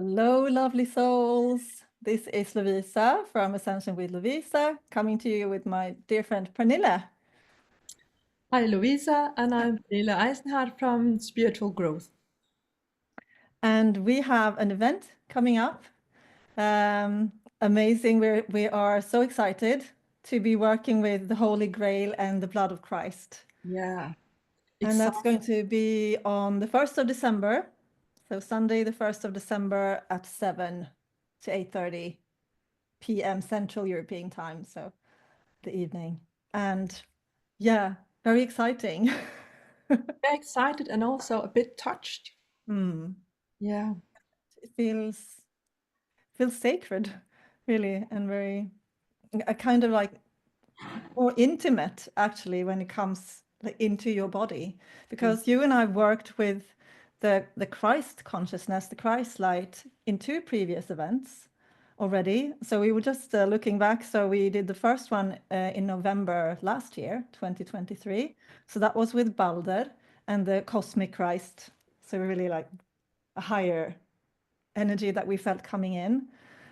Hello, lovely souls. This is Lovisa from Ascension with Lovisa, coming to you with my dear friend Pernille. Hi, Lovisa, and I'm Pernille Eisenhardt from Spiritual Growth. And we have an event coming up. Um, Amazing. We are so excited to be working with the Holy Grail and the blood of Christ. Yeah, And that's excited. going to be on the 1st of December. So Sunday, the 1st of December at 7 to 8:30 p.m. Central European time. So the evening. And yeah, very exciting. Very excited and also a bit touched. Hmm. Yeah, It feels sacred, really, and very a kind of like more intimate actually when it comes like into your body. mm, Because you and I worked with the Christ consciousness, the Christ light in two previous events already. So we were just looking back. So we did the first one in November last year, 2023. So that was with Balder and the cosmic Christ. So really like a higher energy that we felt coming in,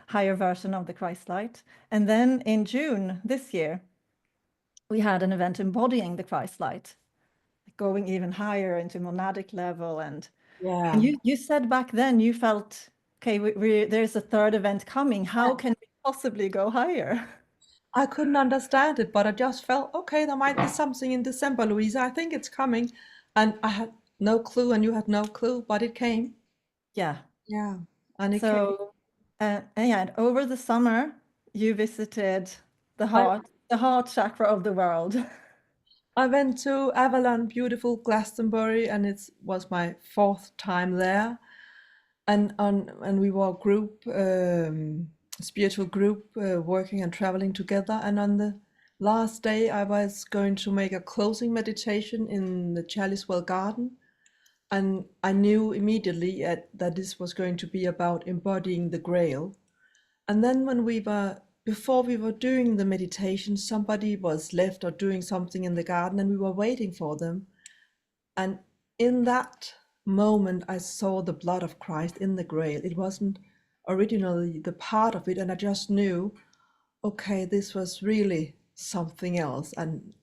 higher version of the Christ light. And then in June this year, we had an event embodying the Christ light, going even higher into monadic level. And yeah. you said back then you felt, okay, there's a third event coming. How can we possibly go higher? I couldn't understand it, but I just felt, okay, there might be something in December, Louisa. I think it's coming. And I had no clue, and you had no clue, but it came. Yeah. Yeah, and it came. So, and yeah, and over the summer, you visited I, the heart chakra of the world. I went to Avalon, beautiful Glastonbury, and it was my fourth time there. And we were a group, spiritual group, working and traveling together. And on the last day, I was going to make a closing meditation in the Chalice Well Garden, and I knew immediately that this was going to be about embodying the Grail. And then before we were doing the meditation, somebody was left or doing something in the garden, and we were waiting for them. And in that moment, I saw the blood of Christ in the grail. It wasn't originally the part of it, and I just knew, okay, this was really something else, and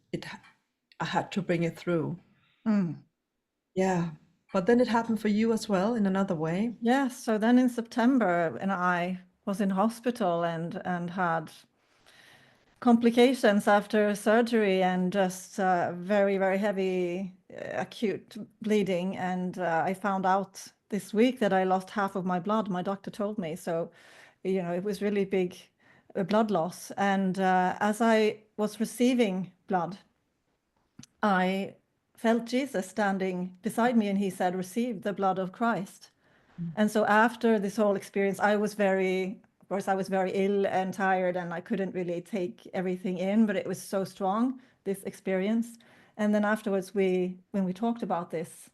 I had to bring it through. Mm. Yeah, but then it happened for you as well in another way. Yeah, so then in September, and I was in hospital and had complications after surgery and just very, very heavy acute bleeding. And I found out this week that I lost half of my blood. My doctor told me. So, it was really big blood loss. And as I was receiving blood, I felt Jesus standing beside me and he said, "Receive the blood of Christ." And so after this whole experience, of course, I was very ill and tired and I couldn't really take everything in, but it was so strong, this experience. And then afterwards, when we talked about this,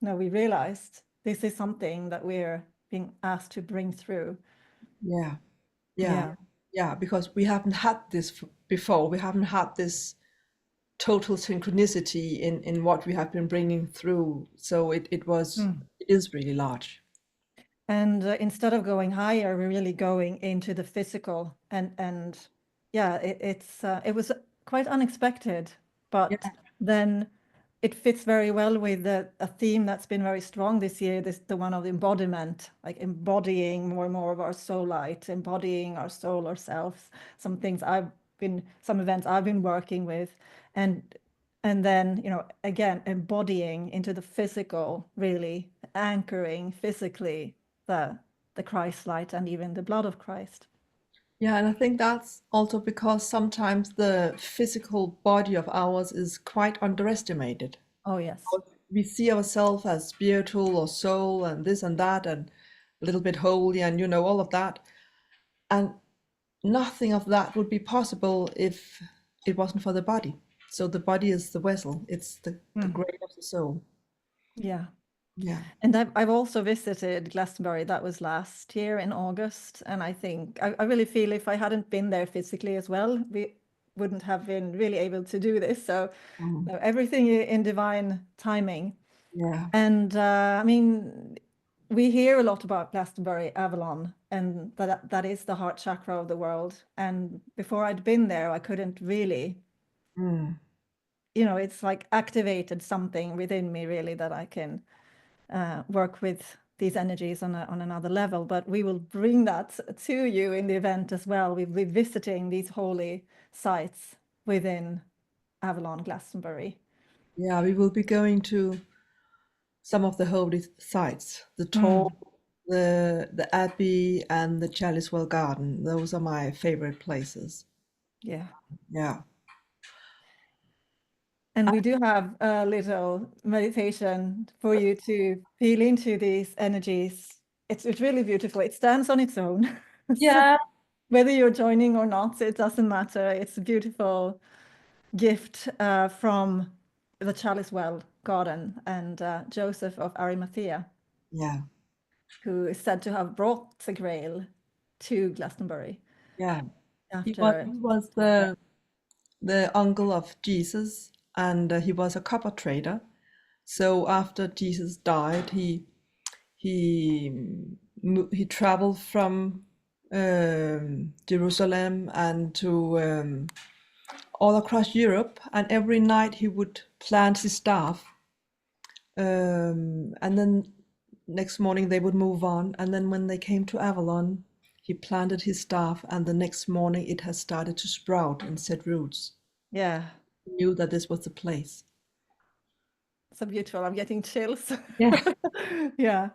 we realized this is something that we're being asked to bring through. Yeah, yeah, Yeah. yeah, because we haven't had this before. We haven't had this total synchronicity in what we have been bringing through. So Mm. it is really large. And instead of going higher, we're really going into the physical. And yeah, it was quite unexpected, Yeah, but then it fits very well with a theme that's been very strong this year, the one of embodiment, like embodying more and more of our soul light, embodying our soul ourselves. Some events I've been working with, and and then, again, embodying into the physical, really anchoring physically the the Christ light and even the blood of Christ. yeah, and I think that's also because sometimes the physical body of ours is quite underestimated. Oh yes. We see ourselves as spiritual or soul and this and that and a little bit holy and all of that. And nothing of that would be possible if it wasn't for the body. So the body is the vessel, it's the Mm. grain of the soul. Yeah. Yeah. And I've also visited Glastonbury. That was last year in August. And I think I really feel if I hadn't been there physically as well, we wouldn't have been really able to do this. So Mm. everything in divine timing. Yeah. And I mean, we hear a lot about Glastonbury, Avalon, and that is the heart chakra of the world. And before I'd been there, I couldn't really, Mm. it's like activated something within me really that I can work with these energies on another level. But we will bring that to you in the event as well. We'll be visiting these holy sites within Avalon, Glastonbury. Yeah, we will be going to some of the holy sites, the Tor, the Abbey, and the Chalice Well Garden. Those are my favorite places. Yeah. Yeah. And we do have a little meditation for you to feel into these energies. It's really beautiful. It stands on its own. So Yeah. whether you're joining or not, it doesn't matter. It's a beautiful gift from the Chalice Well Garden and Joseph of Arimathea, Yeah. who is said to have brought the Grail to Glastonbury Yeah. after. He was the uncle of Jesus, and he was a copper trader. So after Jesus died, he he traveled from Jerusalem and to all across Europe, and every night he would plant his staff, and then next morning they would move on, and then when they came to Avalon, he planted his staff, and the next morning it has started to sprout and set roots. Yeah, He knew that this was the place. so beautiful. I'm getting chills. Yeah. Yeah.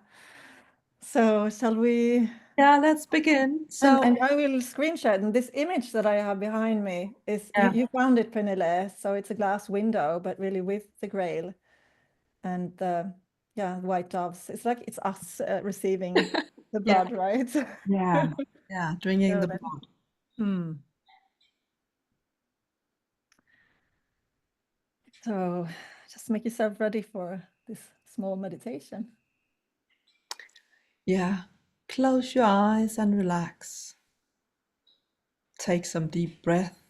So shall we? Yeah, let's begin. So, And I will screen share. And this image that I have behind me is yeah, you found it, Pernille. So it's a glass window, but really with the Grail and the white doves. It's like it's us receiving the yeah, blood, right? yeah, yeah, drinking So the then, blood. hmm. So just make yourself ready for this small meditation. Yeah, close your eyes and relax. Take some deep breath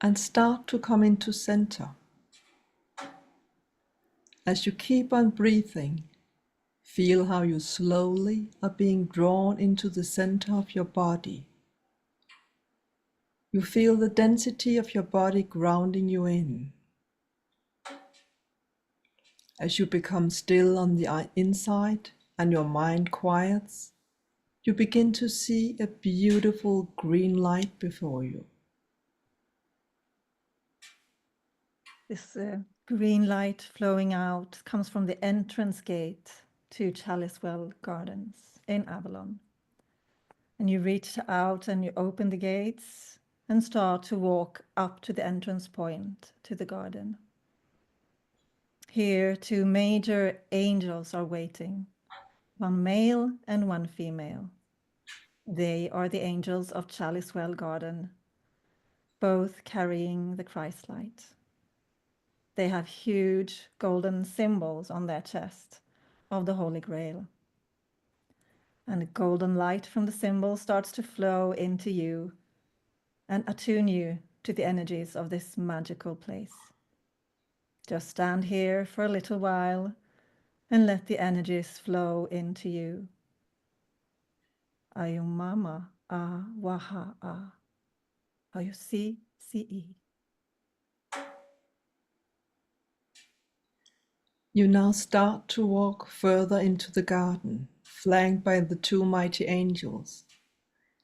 and start to come into center. As you keep on breathing, feel how you slowly are being drawn into the center of your body. You feel the density of your body grounding you in. As you become still on the inside and your mind quiets, you begin to see a beautiful green light before you. This green light flowing out comes from the entrance gate to Chalice Well Gardens in Avalon. And you reach out and you open the gates and start to walk up to the entrance point to the garden. Here, two major angels are waiting, one male and one female. They are the angels of Chalice Well Garden, both carrying the Christ light. They have huge golden symbols on their chest of the Holy Grail. And the golden light from the symbol starts to flow into you and attune you to the energies of this magical place. Just stand here for a little while and let the energies flow into you. Ayumama a waha a. Ayusi si. You now start to walk further into the garden, flanked by the two mighty angels,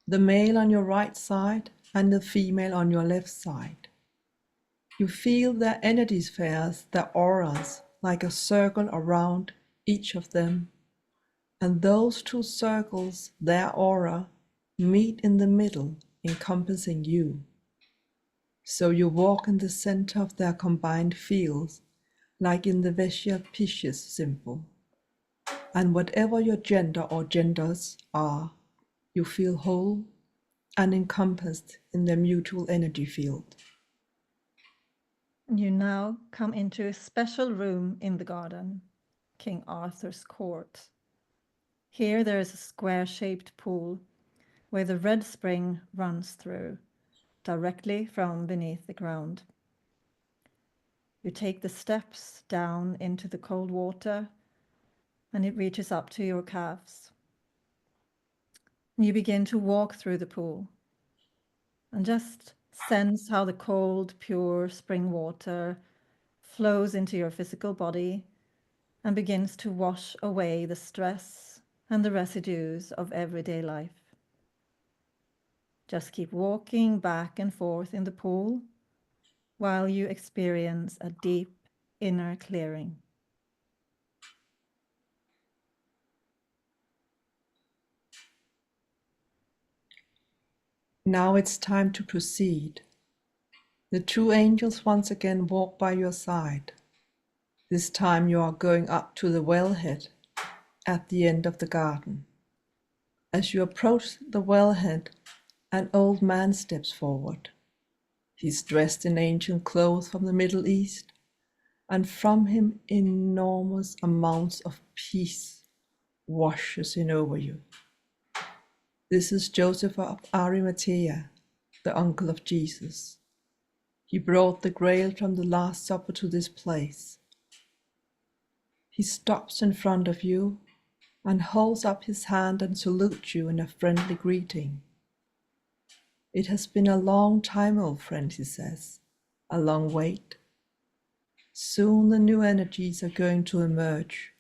the male on your right side and the female on your left side. You feel their energy spheres, their auras, like a circle around each of them, and those two circles, their aura, meet in the middle, encompassing you. So you walk in the center of their combined fields, like in the Vesha Pisces symbol. And whatever your gender or genders are, you feel whole and encompassed in their mutual energy field. You now come into a special room in the garden, King Arthur's court. Here there is a square-shaped pool where the red spring runs through, directly from beneath the ground. You take the steps down into the cold water and it reaches up to your calves. And you begin to walk through the pool and just sense how the cold, pure spring water flows into your physical body and begins to wash away the stress and the residues of everyday life. Just keep walking back and forth in the pool while you experience a deep inner clearing. Now it's time to proceed. The two angels once again walk by your side. This time you are going up to the wellhead at the end of the garden. As you approach the wellhead, an old man steps forward. He's dressed in ancient clothes from the Middle East, and from him enormous amounts of peace washes in over you. This is Joseph of Arimathea, the uncle of Jesus. He brought the Grail from the Last Supper to this place. He stops in front of you and holds up his hand and salutes you in a friendly greeting. It has been a long time, old friend, he says, a long wait. Soon the new energies are going to emerge.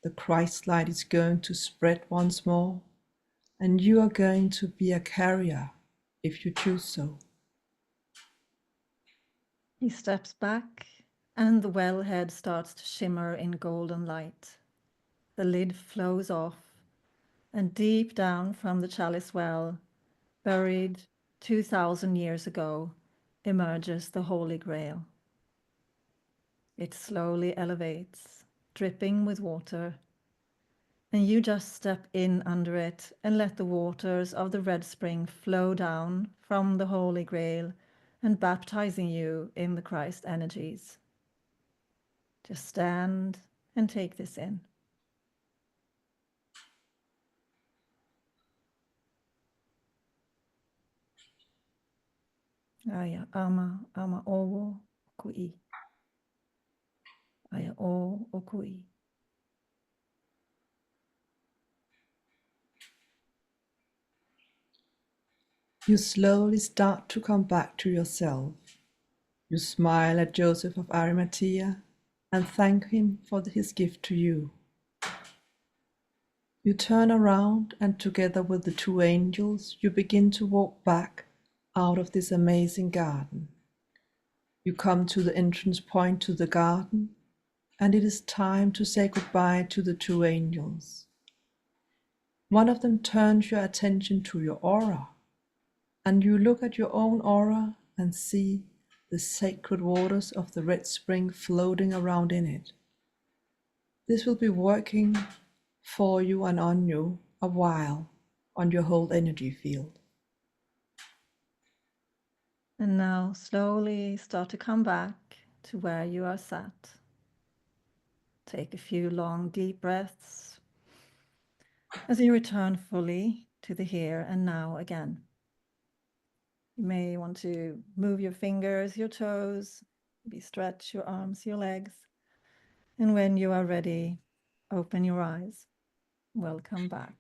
The Christ light is going to spread once more, and you are going to be a carrier if you choose so. He steps back, and the wellhead starts to shimmer in golden light. The lid flows off, and deep down from the Chalice Well, buried 2,000 years ago, emerges the Holy Grail. It slowly elevates, dripping with water, and you just step in under it and let the waters of the red spring flow down from the Holy Grail and baptizing you in the Christ energies. Just stand and take this in. Aya ama owo kui. Aya o okui. You slowly start to come back to yourself. You smile at Joseph of Arimathea and thank him for his gift to you. You turn around and together with the two angels, you begin to walk back out of this amazing garden. You come to the entrance point to the garden, and it is time to say goodbye to the two angels. One of them turns your attention to your aura, and you look at your own aura and see the sacred waters of the red spring floating around in it. This will be working for you and on you a while on your whole energy field. And now slowly start to come back to where you are sat. Take a few long, deep breaths as you return fully to the here and now again. You may want to move your fingers, your toes, maybe stretch your arms, your legs. And when you are ready, open your eyes. Welcome back.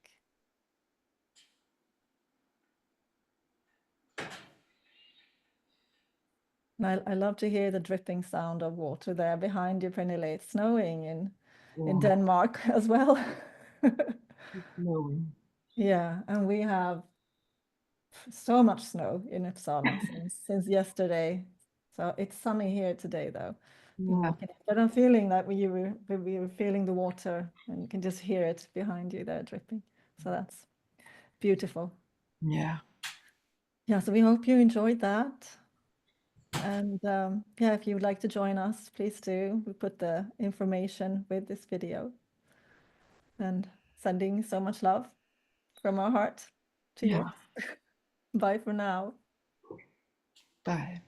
I love to hear the dripping sound of water there behind you, Pernille. It's snowing in Denmark as well. Snowing. Yeah, and we have so much snow in Uppsala since yesterday. So it's sunny here today, though. Yeah. But I'm feeling that we were feeling the water, and you can just hear it behind you there dripping. So that's beautiful. Yeah. Yeah, so we hope you enjoyed that. And yeah, if you would like to join us, please do. We put the information with this video. And sending so much love from our heart to yours. Bye for now. Bye.